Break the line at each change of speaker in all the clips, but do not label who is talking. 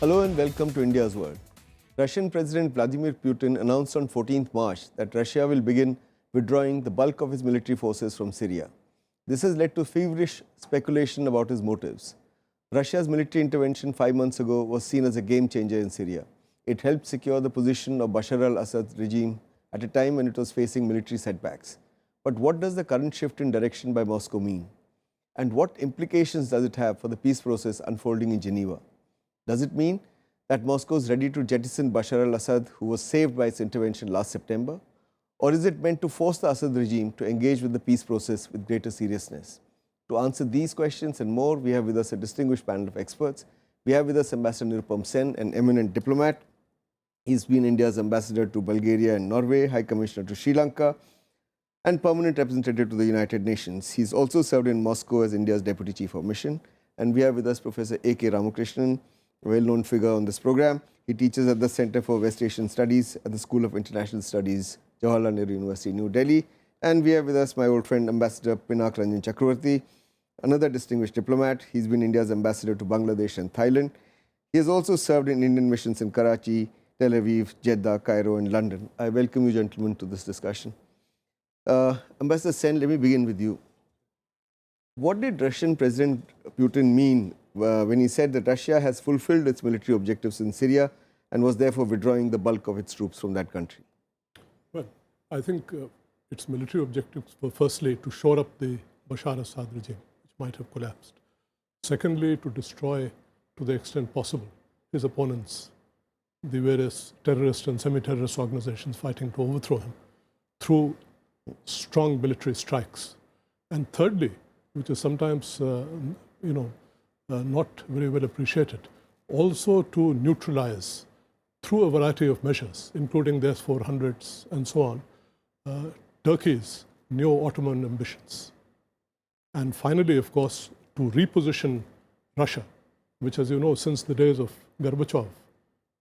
Hello and welcome to India's World. Russian President Vladimir Putin announced on 14th March that Russia will begin withdrawing the bulk of its military forces from Syria. This has led to feverish speculation about his motives. Russia's military intervention 5 months ago was seen as a game changer in Syria. It helped secure the position of Bashar al-Assad's regime at a time when it was facing military setbacks. But what does the current shift in direction by Moscow mean? And what implications does it have for the peace process unfolding in Geneva? Does it mean that Moscow is ready to jettison Bashar al-Assad, who was saved by its intervention last September? Or is it meant to force the Assad regime to engage with the peace process with greater seriousness? To answer these questions and more, we have with us a distinguished panel of experts. We have with us Ambassador Nirupam Sen, an eminent diplomat. He's been India's ambassador to Bulgaria and Norway, High Commissioner to Sri Lanka, and permanent representative to the United Nations. He's also served in Moscow as India's Deputy Chief of Mission. And we have with us Professor A.K. Ramakrishnan, a well-known figure on this program. He teaches at the Center for West Asian Studies at the School of International Studies, Jawaharlal Nehru University, New Delhi. And we have with us my old friend, Ambassador Pinak Ranjan Chakravarty, another distinguished diplomat. He's been India's ambassador to Bangladesh and Thailand. He has also served in Indian missions in Karachi, Tel Aviv, Jeddah, Cairo, and London. I welcome you, gentlemen, to this discussion. Ambassador Sen, let me begin with you. What did Russian President Putin mean when he said that Russia has fulfilled its military objectives in Syria and was therefore withdrawing the bulk of its troops from that country?
Well, I think its military objectives were firstly to shore up the Bashar al-Assad regime, which might have collapsed. Secondly, to destroy, to the extent possible, his opponents, the various terrorist and semi-terrorist organizations fighting to overthrow him through strong military strikes. And thirdly, which is sometimes, not very well appreciated, also to neutralize through a variety of measures, including the S-400s and so on, Turkey's neo-Ottoman ambitions. And finally, of course, to reposition Russia, which, as you know, since the days of Gorbachev,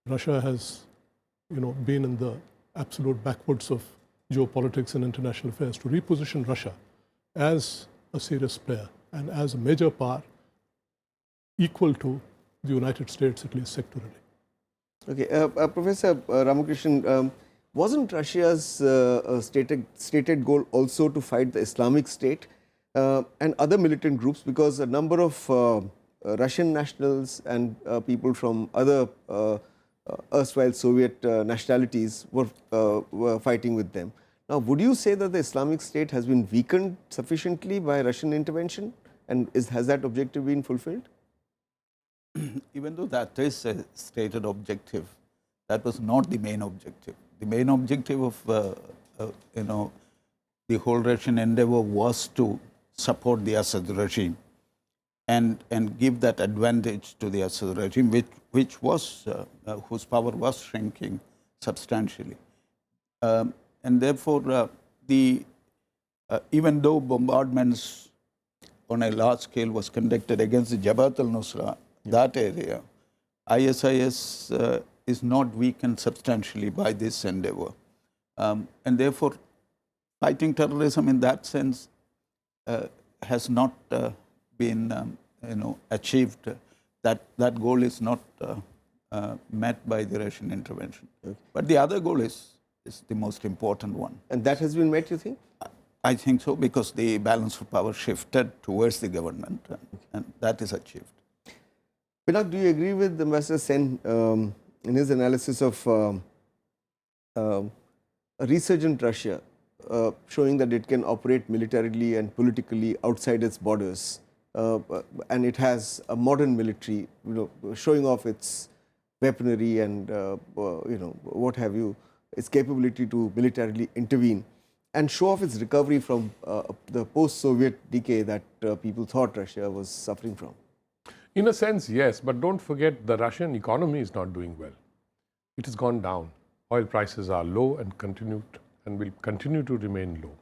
Russia has, been in the absolute backwoods of geopolitics and international affairs, to reposition Russia as a serious player and as a major power equal to the United States, at least sectorally.
Okay, Professor Ramakrishnan, wasn't Russia's stated goal also to fight the Islamic State and other militant groups, because a number of Russian nationals and people from other erstwhile Soviet nationalities were fighting with them? Now, would you say that the Islamic State has been weakened sufficiently by Russian intervention, and has that objective been fulfilled?
Even though that is a stated objective, that was not the main objective. The main objective of the whole Russian endeavor was to support the Assad regime and give that advantage to the Assad regime, which was whose power was shrinking substantially. And therefore, even though bombardments on a large scale was conducted against the Jabhat al-Nusra, that area, ISIS is not weakened substantially by this endeavor. And therefore, fighting terrorism in that sense has not been achieved. That goal is not met by the Russian intervention. Okay. But the other goal is the most important one.
And that has been met, you think?
I think so, because the balance of power shifted towards the government, and that is achieved.
Pinak, do you agree with Ambassador Sen in his analysis of a resurgent Russia, showing that it can operate militarily and politically outside its borders, and it has a modern military, showing off its weaponry and what have you, its capability to militarily intervene and show off its recovery from the post-Soviet decay that people thought Russia was suffering from?
In a sense, yes, but don't forget the Russian economy is not doing well. It has gone down. Oil prices are low and will continue to remain low.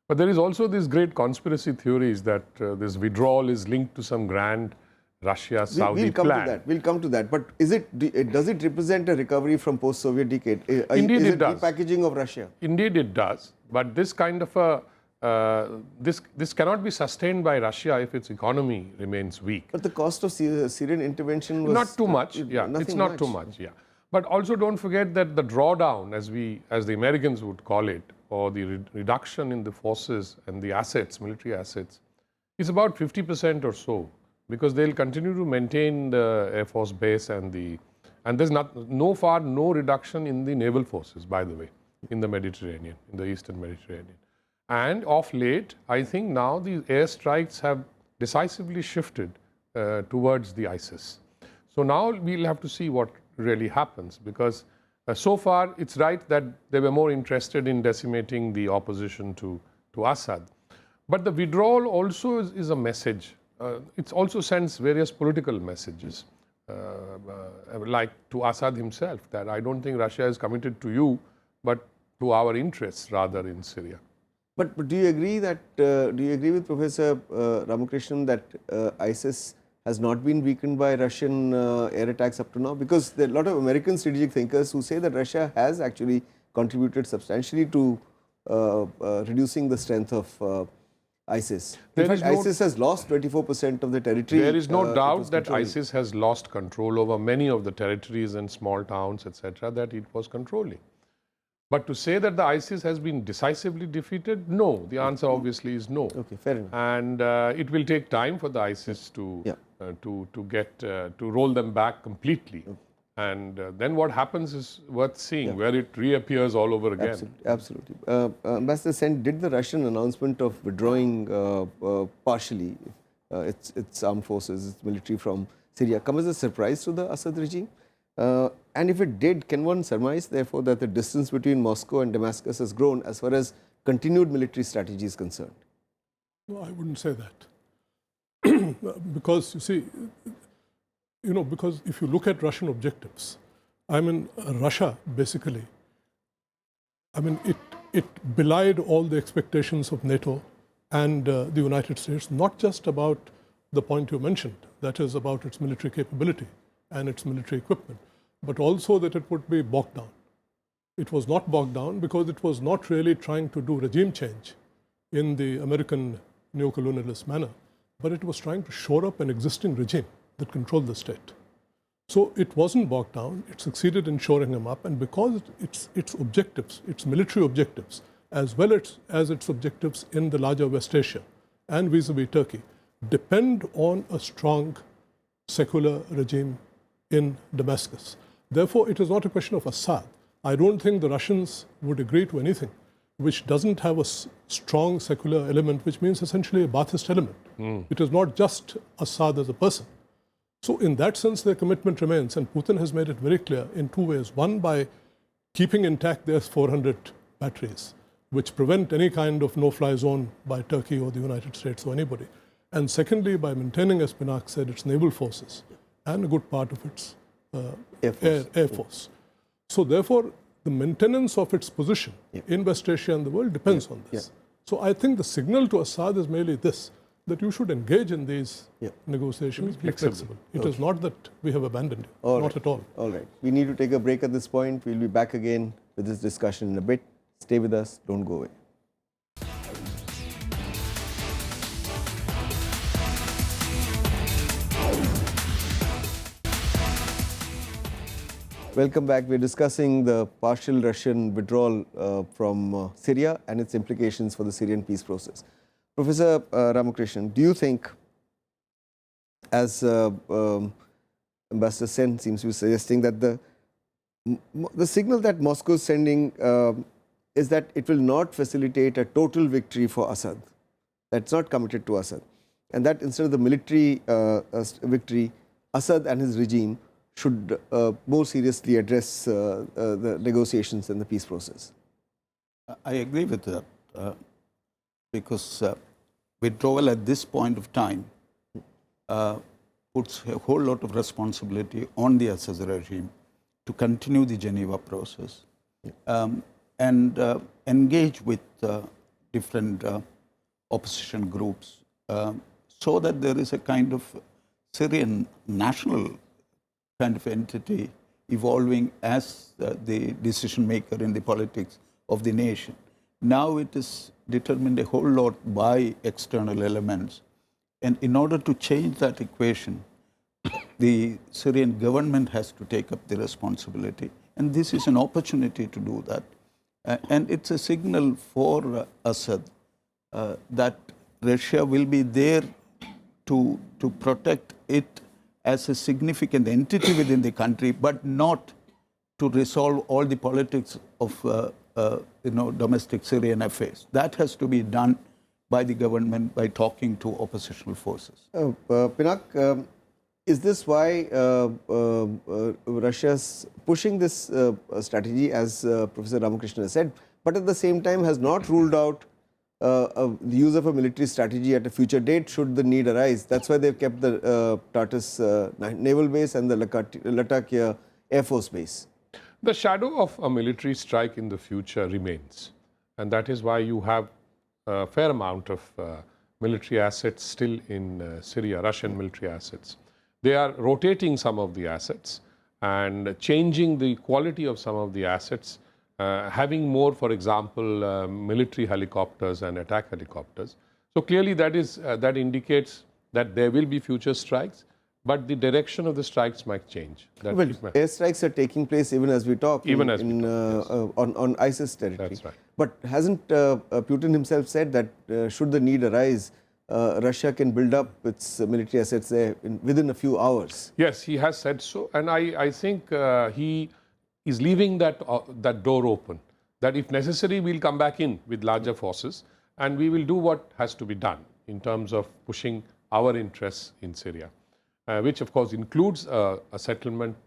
But there is also this great conspiracy theories that this withdrawal is linked to some grand Russia-Saudi plan.
We'll come to that. But does it represent a recovery from post-Soviet decade?
Indeed,
is
it does.
Repackaging of Russia?
Indeed, it does. But this kind of a
this cannot be sustained by Russia if its economy remains weak.
But the cost of Syrian intervention was
Not too much, yeah. It's not too much, yeah. But also don't forget that the drawdown, as the Americans would call it, or the reduction in the forces and the assets, military assets, is about 50% or so, because they'll continue to maintain the Air Force base and there's no reduction in the naval forces, by the way, in the Mediterranean, in the Eastern Mediterranean. And of late, I think now the airstrikes have decisively shifted towards the ISIS. So now we'll have to see what really happens, because so far it's right that they were more interested in decimating the opposition to Assad. But the withdrawal also is a message. It also sends various political messages, like to Assad himself, that I don't think Russia is committed to you, but to our interests rather in Syria.
But do you agree that do you agree with Professor Ramakrishnan that ISIS has not been weakened by Russian air attacks up to now? Because there are a lot of American strategic thinkers who say that Russia has actually contributed substantially to reducing the strength of ISIS. In fact, ISIS has lost 24% of the territory.
There is no doubt that ISIS has lost control over many of the territories and small towns, etc., that it was controlling. But to say that the ISIS has been decisively defeated, no. The answer obviously is no.
Okay, fair enough.
And it will take time for the ISIS to roll them back completely. Okay. And then what happens is worth seeing, where it reappears all over again.
Absolutely. Ambassador Sen, did the Russian announcement of withdrawing partially its armed forces, its military from Syria, come as a surprise to the Assad regime? And if it did, can one surmise, therefore, that the distance between Moscow and Damascus has grown as far as continued military strategy is concerned?
No, I wouldn't say that. Because, you see, because if you look at Russian objectives, I mean, Russia basically, I mean, it belied all the expectations of NATO and the United States, not just about the point you mentioned, that is about its military capability and its military equipment, but also that it would be bogged down. It was not bogged down because it was not really trying to do regime change in the American neo-colonialist manner, but it was trying to shore up an existing regime that controlled the state. So it wasn't bogged down, it succeeded in shoring them up, and because its objectives, its military objectives, as well as its objectives in the larger West Asia and vis-a-vis Turkey, depend on a strong secular regime in Damascus. Therefore, it is not a question of Assad. I don't think the Russians would agree to anything which doesn't have a strong secular element, which means essentially a Ba'athist element. It is not just Assad as a person. So in that sense, their commitment remains, and Putin has made it very clear in two ways. One, by keeping intact their 400 batteries, which prevent any kind of no-fly zone by Turkey or the United States or anybody. And secondly, by maintaining, as Pinak said, its naval forces and a good part of its Air Force. So therefore, the maintenance of its position in West Asia and the world depends on this. So I think the signal to Assad is merely this, that you should engage in these negotiations, be flexible. It is not that we have abandoned you, not at all.
All right. We need to take a break at this point. We'll be back again with this discussion in a bit. Stay with us. Don't go away. Welcome back. We're discussing the partial Russian withdrawal from Syria and its implications for the Syrian peace process. Professor Ramakrishnan, do you think, as Ambassador Sen seems to be suggesting, that the signal that Moscow is sending is that it will not facilitate a total victory for Assad, that's not committed to Assad, and that instead of the military victory, Assad and his regime should more seriously address the negotiations and the peace process?
I agree with that, because withdrawal at this point of time puts a whole lot of responsibility on the Assad regime to continue the Geneva process and engage with different opposition groups so that there is a kind of Syrian national kind of entity evolving as the decision maker in the politics of the nation. Now it is determined a whole lot by external elements. And in order to change that equation, the Syrian government has to take up the responsibility. And this is an opportunity to do that. And it's a signal for Assad that Russia will be there to protect it as a significant entity within the country, but not to resolve all the politics of domestic Syrian affairs. That has to be done by the government by talking to oppositional forces.
Pinak, is this why Russia's pushing this strategy, as Professor Ramakrishnan has said, but at the same time has not ruled out the use of a military strategy at a future date should the need arise? That's why they've kept the Tartus naval base and the Latakia Air Force base.
The shadow of a military strike in the future remains. And that is why you have a fair amount of military assets still in Syria, Russian military assets. They are rotating some of the assets and changing the quality of some of the assets, having more, for example, military helicopters and attack helicopters. So clearly that indicates that there will be future strikes, but the direction of the strikes might change.
Well, airstrikes are taking place even as we talk on ISIS territory.
That's right.
But hasn't Putin himself said that should the need arise, Russia can build up its military assets there within a few hours?
Yes, he has said so. And I think he is leaving that door open, that if necessary, we'll come back in with larger forces and we will do what has to be done in terms of pushing our interests in Syria. Which of course includes a settlement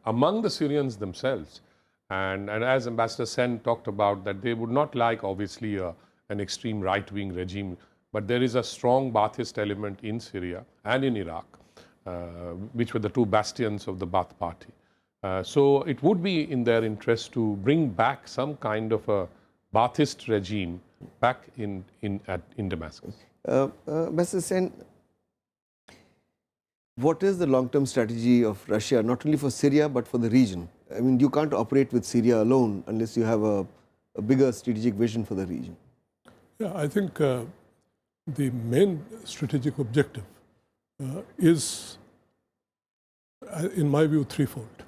among the Syrians themselves. And as Ambassador Sen talked about, that they would not like obviously an extreme right-wing regime, but there is a strong Ba'athist element in Syria and in Iraq, which were the two bastions of the Ba'ath party. So it would be in their interest to bring back some kind of a Ba'athist regime back in Damascus.
Ambassador Sen, what is the long-term strategy of Russia, not only for Syria, but for the region? I mean, you can't operate with Syria alone unless you have a bigger strategic vision for the region.
Yeah, I think the main strategic objective is, in my view, threefold.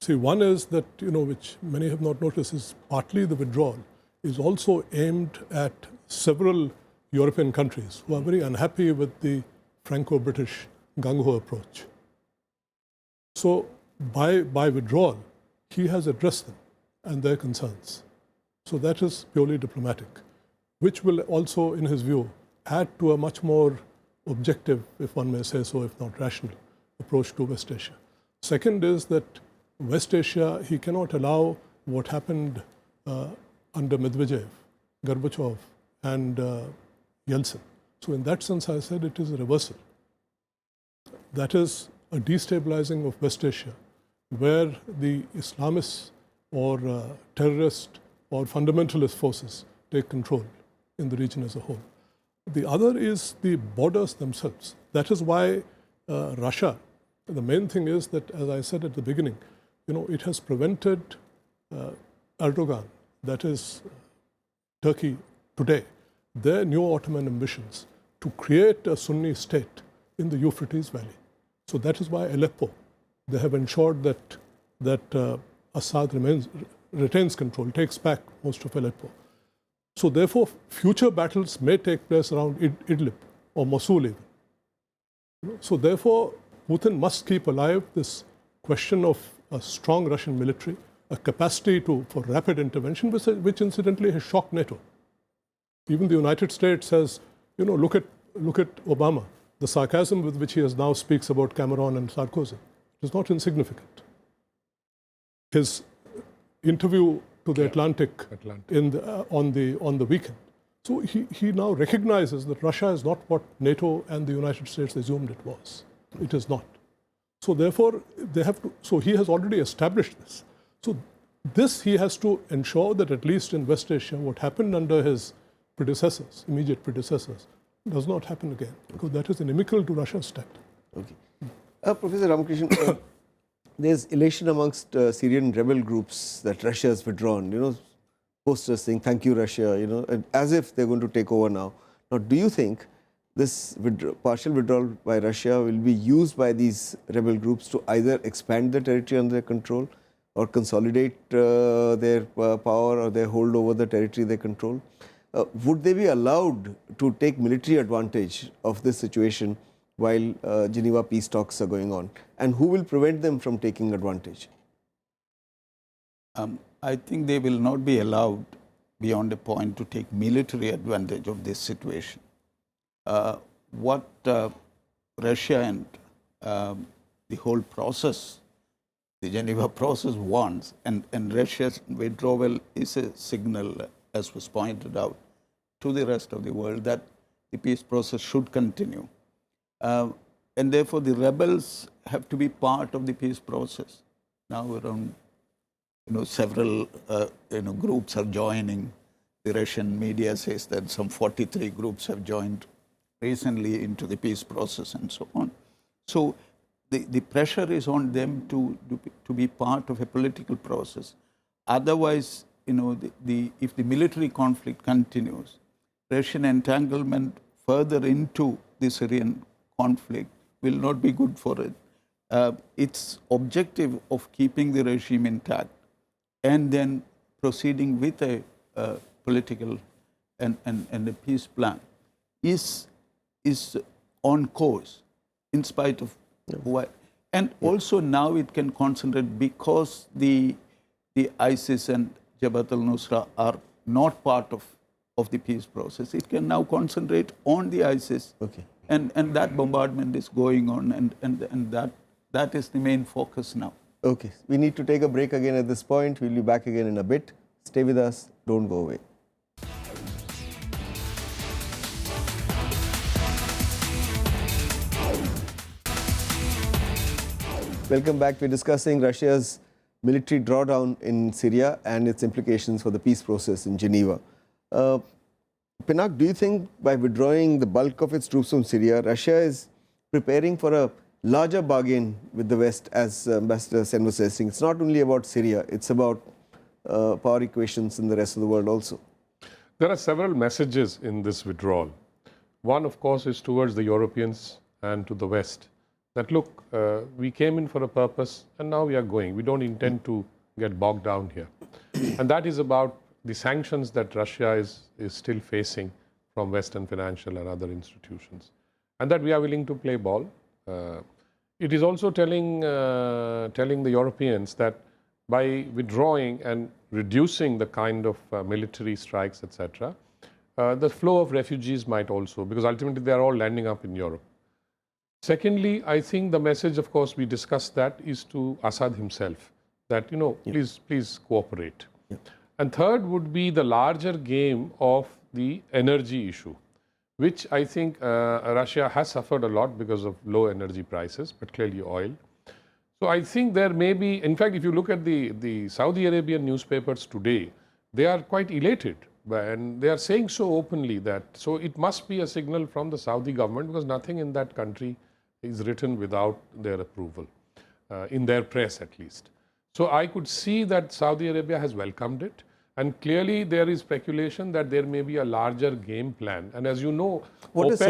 See, one is that, which many have not noticed, is partly the withdrawal is also aimed at several European countries who are very unhappy with the Franco-British gung-ho approach. So by withdrawal, he has addressed them and their concerns. So that is purely diplomatic, which will also, in his view, add to a much more objective, if one may say so, if not rational, approach to West Asia. Second is that West Asia, he cannot allow what happened under Medvedev, Gorbachev, and Yeltsin. So in that sense, I said it is a reversal. That is a destabilizing of West Asia, where the Islamists or terrorist or fundamentalist forces take control in the region as a whole. The other is the borders themselves. That is why Russia, the main thing is that, as I said at the beginning, it has prevented Erdogan, that is Turkey today, their neo-Ottoman ambitions to create a Sunni state in the Euphrates Valley. So that is why Aleppo, they have ensured that Assad retains control, takes back most of Aleppo. So therefore, future battles may take place around Idlib or Mosul even. So therefore, Putin must keep alive this question of a strong Russian military, a capacity for rapid intervention, which incidentally has shocked NATO. Even the United States has, look at Obama, the sarcasm with which he now speaks about Cameron and Sarkozy. It is not insignificant. His interview to the Atlantic on the weekend. So he now recognizes that Russia is not what NATO and the United States assumed it was. It is not. So therefore, so he has already established this. So this he has to ensure that at least in West Asia, what happened under his predecessors, immediate predecessors, does not happen again, because that is inimical to Russia's state.
Okay. Professor Ramakrishnan, there's elation amongst Syrian rebel groups that Russia has withdrawn. posters saying, "Thank you, Russia," and as if they're going to take over now. Now, do you think this partial withdrawal by Russia will be used by these rebel groups to either expand the territory under their control or consolidate their power or their hold over the territory they control? Would they be allowed to take military advantage of this situation while Geneva peace talks are going on? And who will prevent them from taking advantage?
I think they will not be allowed beyond a point to take military advantage of this situation. What Russia and the whole process, the Geneva process wants, and Russia's withdrawal is a signal, as was pointed out, to the rest of the world that the peace process should continue. And therefore, the rebels have to be part of the peace process. Now around several groups are joining. The Russian media says that some 43 groups have joined recently into the peace process and so on. So the pressure is on them to be part of a political process. Otherwise, if the military conflict continues, Russian entanglement further into the Syrian conflict will not be good for it. Its objective of keeping the regime intact and then proceeding with a political and a peace plan is on course in spite of what. And also now it can concentrate, because the ISIS and Jabhat al-Nusra are not part of the peace process. It can now concentrate on the ISIS.
Okay.
And that bombardment is going on, and that is the main focus now.
Okay, we need to take a break again at this point. We'll be back again in a bit. Stay with us, don't go away. Welcome back. We're discussing Russia's military drawdown in Syria and its implications for the peace process in Geneva. Pinak, do you think by withdrawing the bulk of its troops from Syria, Russia is preparing for a larger bargain with the West, as Ambassador Sen was saying? It's not only about Syria, it's about power equations in the rest of the world also.
There are several messages in this withdrawal. One, of course, is towards the Europeans and to the West, that look, we came in for a purpose and now we are going. We don't intend to get bogged down here. And that is about the sanctions that Russia is still facing from Western financial and other institutions, and that we are willing to play ball. It is also telling the Europeans that by withdrawing and reducing the kind of military strikes, etc., the flow of refugees might also, because ultimately they are all landing up in Europe. Secondly, I think the message, of course, we discussed that, is to Assad himself, that, please cooperate.
Yeah.
And third would be the larger game of the energy issue, which I think Russia has suffered a lot because of low energy prices, particularly oil. So I think there may be, in fact, if you look at the Saudi Arabian newspapers today, they are quite elated, and they are saying so openly that, so it must be a signal from the Saudi government, because nothing in that country is written without their approval, in their press at least. So I could see that Saudi Arabia has welcomed it, and clearly there is speculation that there may be a larger game plan. And as you know,
What has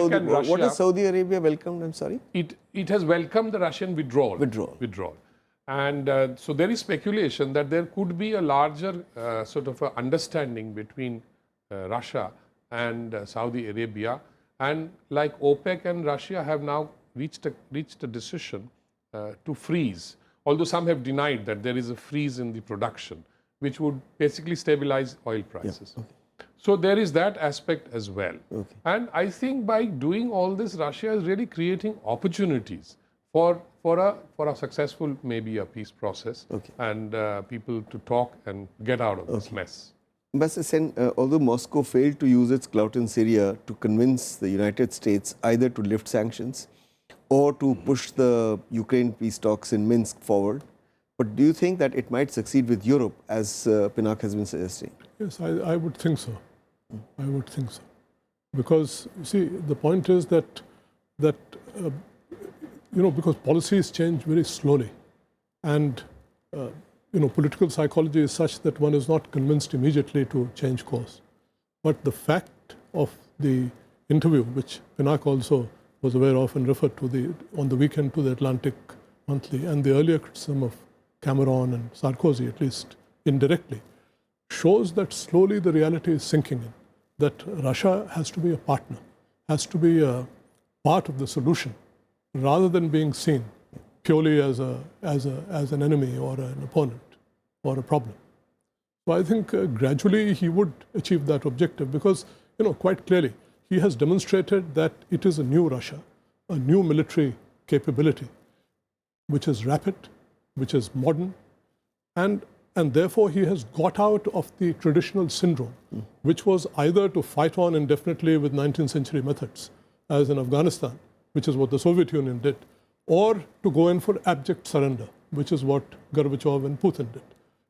Saudi Arabia welcomed? I'm sorry?
It has welcomed the Russian withdrawal. And so there is speculation that there could be a larger sort of a understanding between Russia and Saudi Arabia. And like OPEC and Russia have now reached a decision to freeze, although some have denied that there is a freeze in the production, which would basically stabilize oil prices. Yeah. Okay. So there is that aspect as well. Okay. And I think by doing all this, Russia is really creating opportunities for a successful, maybe a peace process, okay, and people to talk and get out of this mess.
Ambassador Sen, although Moscow failed to use its clout in Syria to convince the United States either to lift sanctions or to push the Ukraine peace talks in Minsk forward, but do you think that it might succeed with Europe, as Pinak has been suggesting?
Yes, I would think so. I would think so. Because, you see, the point is that because policies change very slowly. And, political psychology is such that one is not convinced immediately to change course. But the fact of the interview, which Pinak also was aware of and referred to on the weekend to the Atlantic Monthly, and the earlier criticism of Cameron and Sarkozy, at least indirectly, shows that slowly the reality is sinking in, that Russia has to be a partner, has to be a part of the solution, rather than being seen purely as an enemy or an opponent or a problem. So I think gradually he would achieve that objective because, quite clearly, he has demonstrated that it is a new Russia, a new military capability, which is rapid, which is modern, and therefore he has got out of the traditional syndrome, which was either to fight on indefinitely with 19th century methods, as in Afghanistan, which is what the Soviet Union did, or to go in for abject surrender, which is what Gorbachev and Putin did.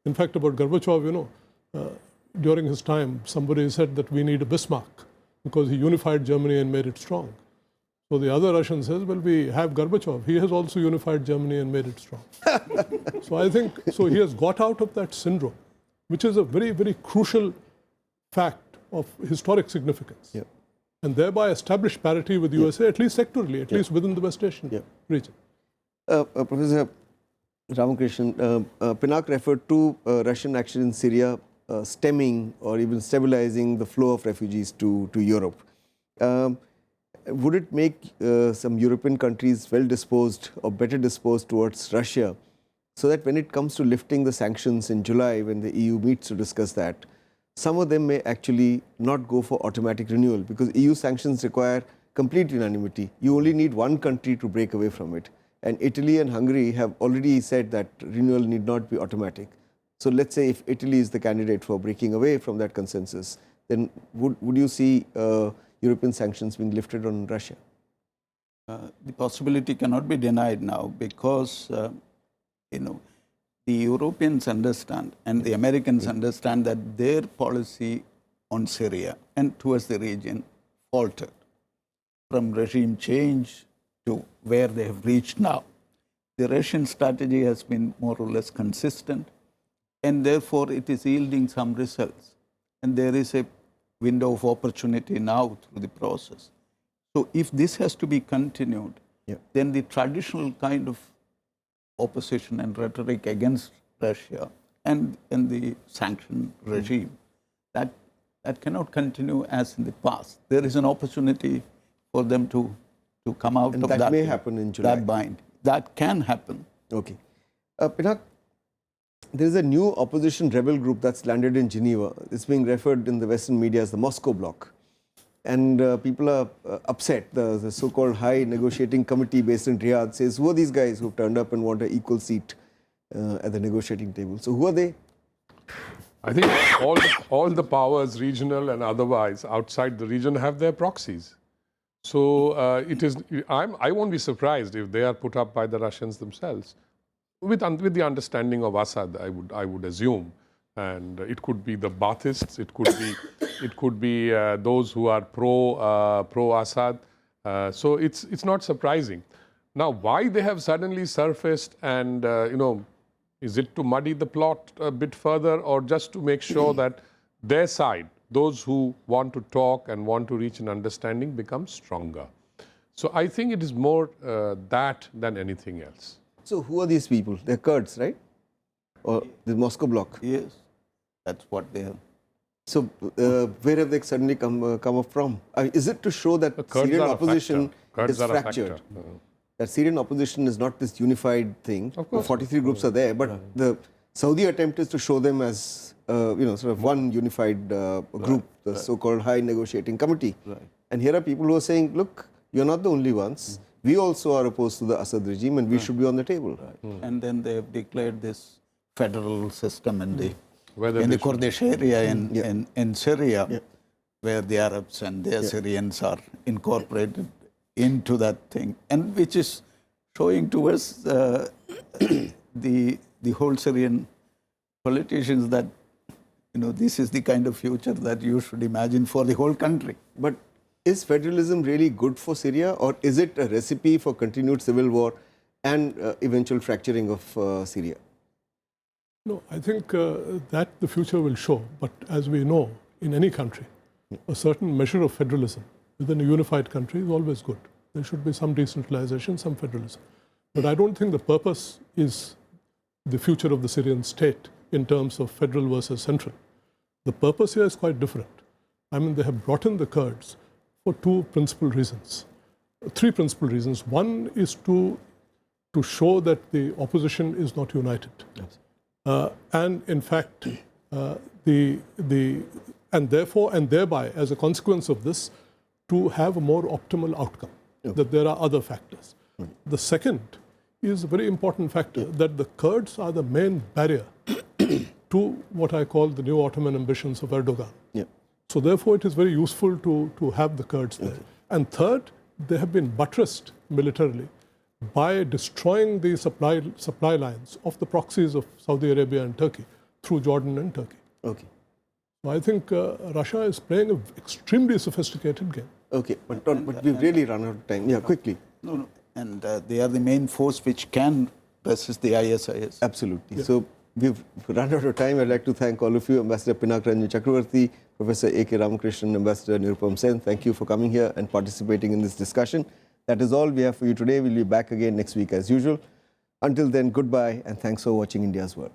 In fact, about Gorbachev, during his time, somebody said that we need a Bismarck because he unified Germany and made it strong. So the other Russian says, well, we have Gorbachev. He has also unified Germany and made it strong. So I think, he has got out of that syndrome, which is a very, very crucial fact of historic significance.
Yeah.
And thereby establish parity with the USA, at least sectorally, at least within the West Asian region.
Professor Ramakrishnan, Pinak referred to Russian action in Syria stemming or even stabilizing the flow of refugees to Europe. Would it make some European countries well disposed or better disposed towards Russia so that when it comes to lifting the sanctions in July, when the EU meets to discuss that, some of them may actually not go for automatic renewal because EU sanctions require complete unanimity. You only need one country to break away from it. And Italy and Hungary have already said that renewal need not be automatic. So let's say if Italy is the candidate for breaking away from that consensus, then would you see European sanctions being lifted on Russia?
The possibility cannot be denied now because, the Europeans understand and the Americans understand that their policy on Syria and towards the region faltered from regime change to where they have reached now. The Russian strategy has been more or less consistent, and therefore it is yielding some results. And there is a window of opportunity now through the process. So if this has to be continued, then the traditional kind of opposition and rhetoric against Russia and the sanction regime, that cannot continue as in the past. There is an opportunity for them to come out
and
of that.
That may happen in July.
That bind. That can happen.
Okay. Pinak, there is a new opposition rebel group that's landed in Geneva. It's being referred in the Western media as the Moscow Bloc. And people are upset. The so-called High Negotiating Committee based in Riyadh says, who are these guys who've turned up and want an equal seat at the negotiating table? So who are they?
I think all the powers, regional and otherwise, outside the region have their proxies. So I won't be surprised if they are put up by the Russians themselves, with the understanding of Assad, I would assume. And it could be the Baathists, it could be those who are pro Assad. So it's not surprising. Now, why they have suddenly surfaced, and is it to muddy the plot a bit further, or just to make sure that their side, those who want to talk and want to reach an understanding, become stronger? So I think it is more that than anything else.
So who are these people? They're Kurds, right? Or the Moscow Bloc?
Yes, that's what they are.
So where have they suddenly come up from? Is it to show that Syrian opposition is fractured? That Syrian opposition is not this unified thing.
Of course.
43 groups are there, but the Saudi attempt is to show them as sort of one unified group, the so-called High Negotiating Committee.
Right.
And here are people who are saying, look, you're not the only ones. We also are opposed to the Assad regime, and we should be on the table.
And then they have declared this federal system in the
Whether
Kurdish area in Syria, where the Arabs and the Syrians are incorporated into that thing, and which is showing to us the whole Syrian politicians that this is the kind of future that you should imagine for the whole country.
But is federalism really good for Syria, or is it a recipe for continued civil war and eventual fracturing of Syria?
No, I think that the future will show. But as we know, in any country, a certain measure of federalism within a unified country is always good. There should be some decentralization, some federalism. But I don't think the purpose is the future of the Syrian state in terms of federal versus central. The purpose here is quite different. I mean, they have brought in the Kurds for two principal reasons. Three principal reasons. One is to show that the opposition is not united. Yes. And in fact, and thereby, as a consequence of this, to have a more optimal outcome, that there are other factors. The second is a very important factor, that the Kurds are the main barrier to what I call the new Ottoman ambitions of Erdogan. So therefore, it is very useful to have the Kurds there. And third, they have been buttressed militarily by destroying the supply lines of the proxies of Saudi Arabia and Turkey through Jordan and Turkey.
Okay.
So I think Russia is playing an extremely sophisticated game.
Okay, but we've really run out of time. Yeah, quickly.
No. And they are the main force which can resist the ISIS.
Absolutely. Yeah. So we've run out of time. I'd like to thank all of you, Ambassador Pinak, Ranjan, Chakravarty, Professor A.K. Ramakrishnan, Ambassador Nirupam Sen. Thank you for coming here and participating in this discussion. That is all we have for you today. We'll be back again next week as usual. Until then, goodbye and thanks for watching India's World.